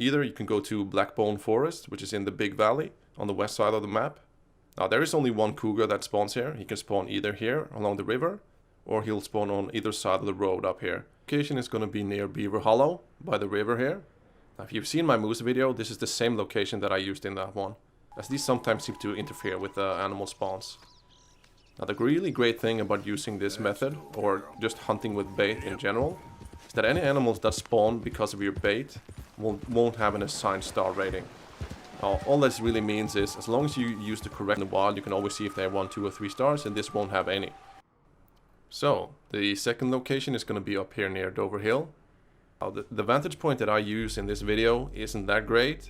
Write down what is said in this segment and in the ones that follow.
Either you can go to Blackbone Forest, which is in the big valley on the west side of the map. Now there is only one cougar that spawns here. He can spawn either here along the river, or he'll spawn on either side of the road up here. Location is going to be near Beaver Hollow by the river here. Now if you've seen my moose video, this is the same location that I used in that one, as these sometimes seem to interfere with the animal spawns. Now the really great thing about using this method, or just hunting with bait in general, is that any animals that spawn because of your bait won't have an assigned star rating. All this really means is, as long as you use the correct in the wild, you can always see if they have 1, 2, or 3 stars, and this won't have any. So, the second location is going to be up here near Dover Hill. The vantage point that I use in this video isn't that great.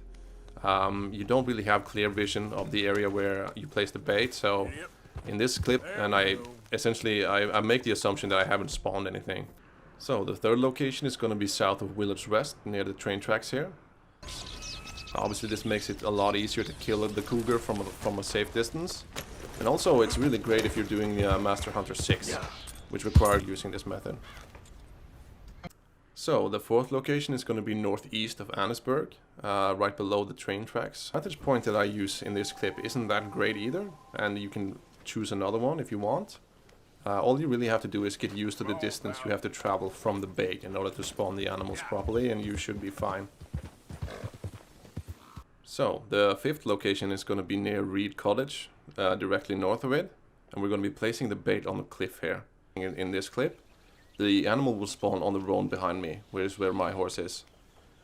You don't really have clear vision of the area where you place the bait, so in this clip, and I make the assumption that I haven't spawned anything. So, the third location is going to be south of Willard's Rest, near the train tracks here. Obviously this makes it a lot easier to kill the cougar from a safe distance. And also it's really great if you're doing the Master Hunter 6, which requires using this method. So the fourth location is going to be northeast of Annesburg, right below the train tracks. The vantage point that I use in this clip isn't that great either, and you can choose another one if you want. All you really have to do is get used to the distance you have to travel from the bait in order to spawn the animals properly, and you should be fine. So, the fifth location is going to be near Reed Cottage, directly north of it, and we're going to be placing the bait on the cliff here. In this clip, the animal will spawn on the road behind me, which is where my horse is.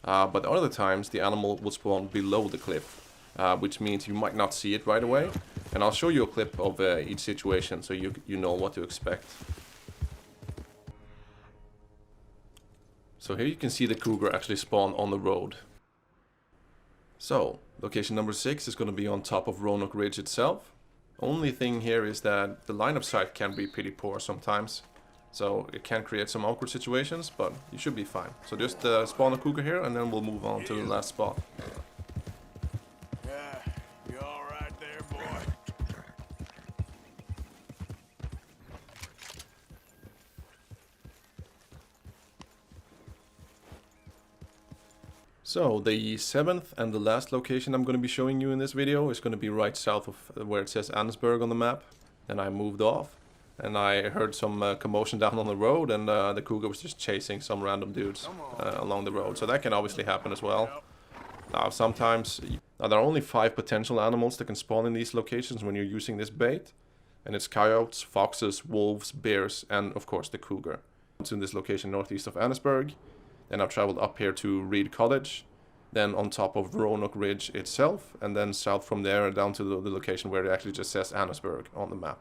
But other times, the animal will spawn below the cliff, which means you might not see it right away. And I'll show you a clip of each situation so you know what to expect. So here you can see the cougar actually spawn on the road. So, location number 6 is going to be on top of Roanoke Ridge itself. Only thing here is that the line of sight can be pretty poor sometimes. So it can create some awkward situations, but you should be fine. So just spawn a cougar here and then we'll move on to the last spot. You all right there, boy? So the 7th and the last location I'm going to be showing you in this video is going to be right south of where it says Annesburg on the map. And I moved off and I heard some commotion down on the road, and the cougar was just chasing some random dudes along the road. So that can obviously happen as well. Sometimes there are only 5 potential animals that can spawn in these locations when you're using this bait. And it's coyotes, foxes, wolves, bears, and of course the cougar. It's in this location northeast of Annesburg. Then I've traveled up here to Reed Cottage, then on top of Roanoke Ridge itself, and then south from there down to the location where it actually just says Annesburg on the map.